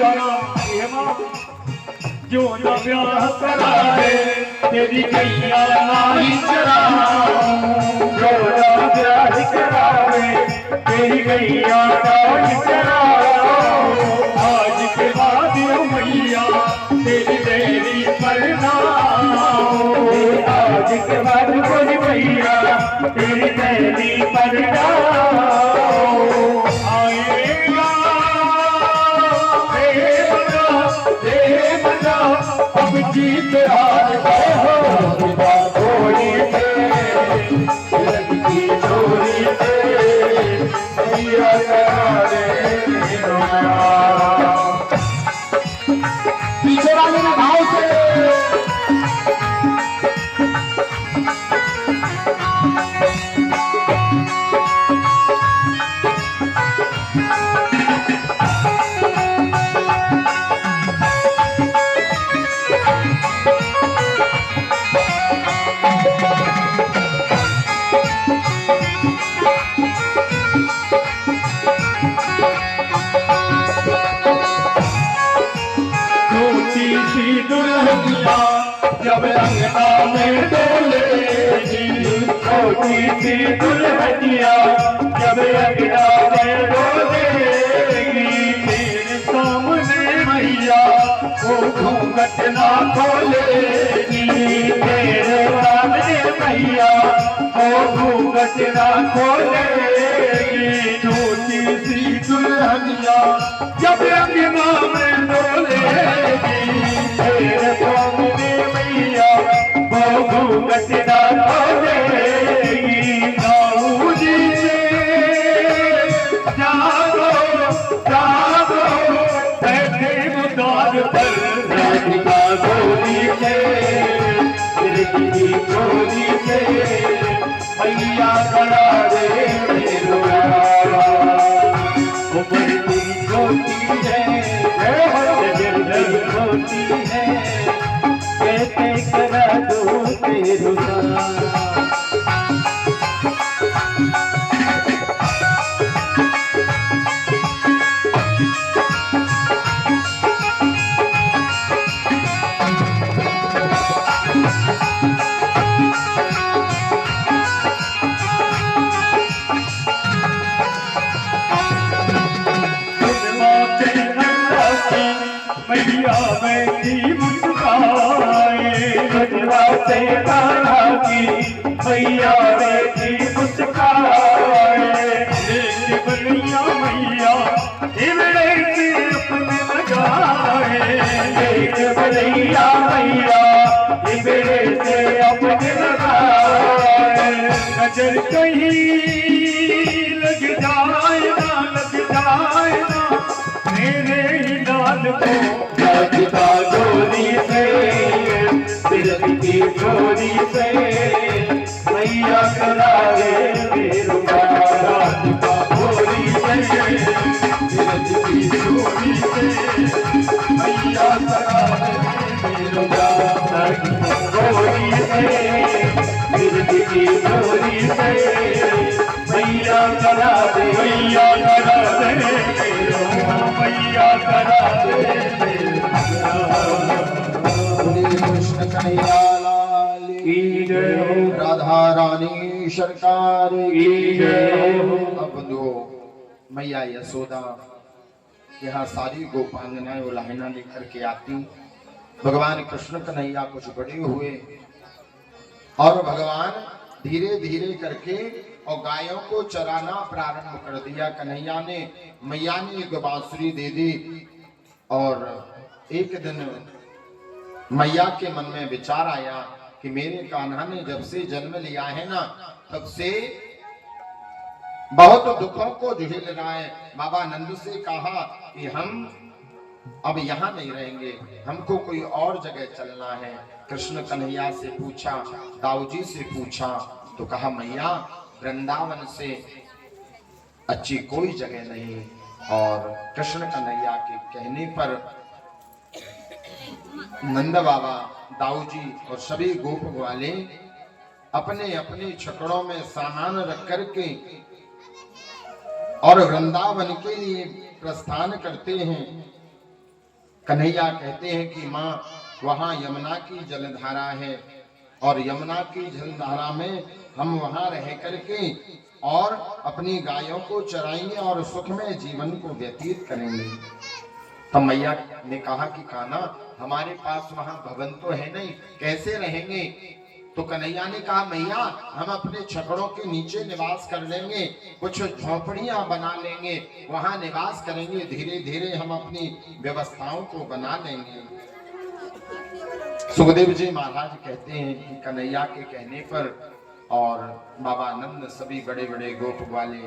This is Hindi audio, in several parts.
गाना जो न ब्याह कराए तेरी गैया नाई चराऊं, जो न ब्याह कराए तेरी गैया नाई चराऊं। आज के बाद मैया तेरी देरी परनाऊं, आज के बाद कोई मैया तेरी देरी परनाऊं। आएगा अब जीत हार हो गोली से लगती चोरी से मैया करारे पीछे वाले ने भाव से दुल्हनिया जब अंगना में डोलेगी, छोटी सी दुल्हनिया जब अंगना में डोलेगी। तेरे सामने मैया वो घूंघट ना खोलेगी, तेरे सामने मैया वो घूंघट ना खोलेगी। छोटी सी दुल्हनिया जब अंगना में डोलेगी, तेरे सामने मैया वो घूंघट ना खोलेगी। दाऊदी से जागो जागो बैठे मुदार पर राधिका गोरी से तेरी गोरी से मैया करा दे ऊपर तेरी छोटी है होती है कहते करा दो तेरुआ। मैया बैठी मुस्काए से कान्हा की मैया बैठी मुस्काए। देख बलिया मैया इमड़े से अपने लगाए, देख बलिया मैया इमड़े से अपने लगाए। नजर कहीं लग जाए ना मेरे ही लाल को राधिका गोरी से तिलक की चोरी से मैया करावे मेरुआ। राधिका गोरी से तिलक की चोरी से मैया करावे मेरुआ। राधिका गोरी से तिलक की चोरी से मैया करावे मैया करावे मैया करा दे। कृष्ण कन्हैया लाल की जय हो, राधा रानी सरकार की जय हो। अब दो मैया यशोदा यहाँ सारी गोपांगनाएं उलाहना लेकर के आती। भगवान कृष्ण कन्हैया कुछ बड़े हुए और भगवान धीरे धीरे करके और गायों को चराना प्रारंभ कर दिया। कन्हैया ने मैया ने एक बांसुरी दे दी और एक दिन मैया के मन में विचार आया कि मेरे कान्हा ने जब से जन्म लिया है ना तब से बहुत दुखों को झेल रहा है। बाबा नंद से कहा कि हम अब यहाँ नहीं रहेंगे, हमको कोई और जगह चलना है। कृष्ण कन्हैया से पूछा, दाऊजी से पूछा तो कहा मैया वृंदावन से अच्छी कोई जगह नहीं। और कृष्ण कन्हैया के कहने पर नंद बाबा, दाऊजी और सभी गोप वाले अपने अपने छकड़ों में सामान रख करके और वृंदावन के लिए प्रस्थान करते हैं। कन्हैया कहते हैं कि माँ वहां यमुना की जलधारा है और यमुना की जलधारा में हम वहां रह करके और अपनी गायों को चराएंगे और सुख में जीवन को व्यतीत करेंगे। तब मैया ने कहा कि कान्हा हमारे पास वहां भवन तो है नहीं, कैसे रहेंगे? तो कन्हैया ने कहा मैया हम अपने छकड़ों के नीचे निवास कर लेंगे, कुछ झोपड़ियां बना लेंगे, वहां निवास करेंगे, धीरे धीरे हम अपनी व्यवस्थाओं को बना लेंगे। सुखदेव जी महाराज कहते हैं कि कन्हैया के कहने पर और बाबा आनंद सभी बड़े बड़े गोप वाले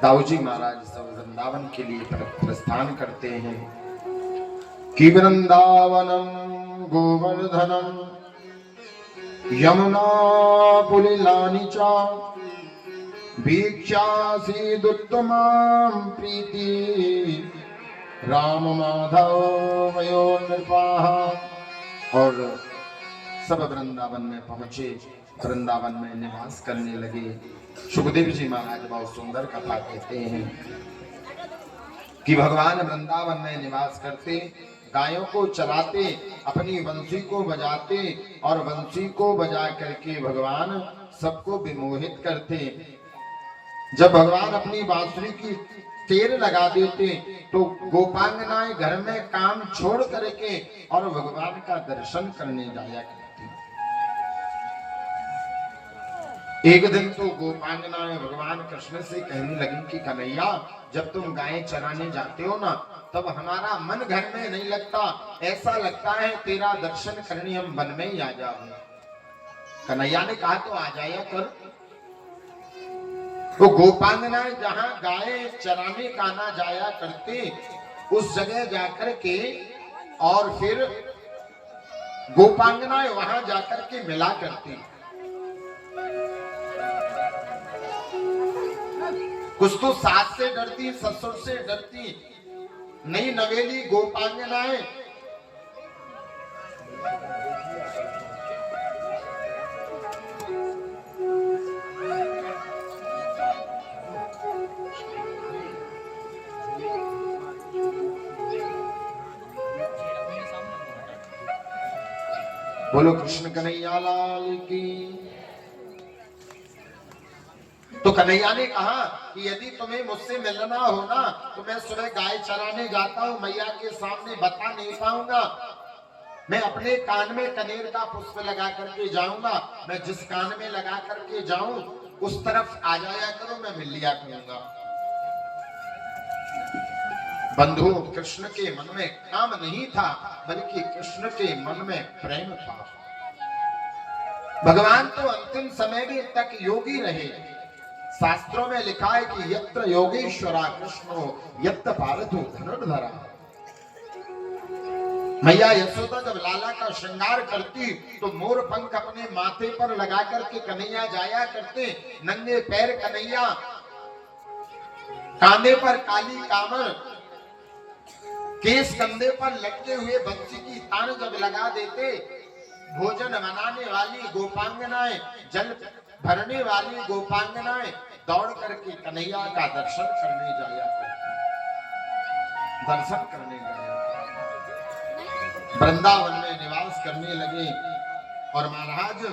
दाऊजी महाराज सब वृंदावन के लिए प्रस्थान करते हैं कि वृंदावनम गोवर्धनम यमुना पुलिलानि च वीक्षासीदुत्तमां प्रीति राम माधव वयो नृपाः। और सब वृंदावन में पहुंचे, वृंदावन में निवास करने लगे। सुखदेव जी महाराज बहुत सुंदर कथा कहते हैं कि भगवान वृंदावन में निवास करते, गायों को चराते, अपनी बंसी को बजाते और बंसी को बजा करके भगवान सबको विमोहित करते। जब भगवान अपनी बांसुरी की तेर लगा देते तो गोपांगनाएं घर में काम छोड़ करके और भगवान का दर्शन करने जाया करती। एक दिन तो गोपांगनाएं भगवान कृष्ण से कहने लगी कि कन्हैया जब तुम गायें चराने जाते हो ना तब हमारा मन घर में नहीं लगता, ऐसा लगता है तेरा दर्शन करने हम वन में ही आ जाओ। कन्हैया ने कहा तो आ जाया कर। तो गोपांगनाएं जहां गायें चराने का ना जाया करते उस जगह जाकर के और फिर गोपांगनाएं वहां जाकर के मिला करती। कुछ तो सास से डरती, ससुर से डरती, नई नवेली गोपांगनाएं बोलो कृष्ण कन्हैया लाल की। तो कन्हैया ने कहा कि यदि तुम्हें मुझसे मिलना हो ना तो मैं सुबह गाय चराने जाता हूँ, मैया के सामने बता नहीं पाऊंगा, मैं अपने कान में कनेर का पुष्प लगा करके जाऊंगा, मैं जिस कान में लगा करके जाऊं उस तरफ आ जाया करो, मैं मिल लिया करूंगा। बंधु कृष्ण के मन में काम नहीं था बल्कि कृष्ण के मन में प्रेम था। भगवान तो अंतिम समय भी तक योगी रहे। शास्त्रों में लिखा है कि यत्र योगेश्वरा कृष्णो यत्र पार्थो धनुर्धरा। मैया यशोदा जब लाला का श्रृंगार करती तो मोर पंख अपने माथे पर लगा करके कन्हैया जाया करते, नंगे पैर कन्हैया, कांधे पर काली कामर, केस कंधे पर लटके हुए बंसी की तान जब लगा देते, भोजन बनाने वाली गोपांगनाएं, जल भरने वाली गोपांगनाएं दौड़ करके कन्हैया का दर्शन करने जाया करती, दर्शन करने जाया, वृंदावन में निवास करने लगे। और महाराज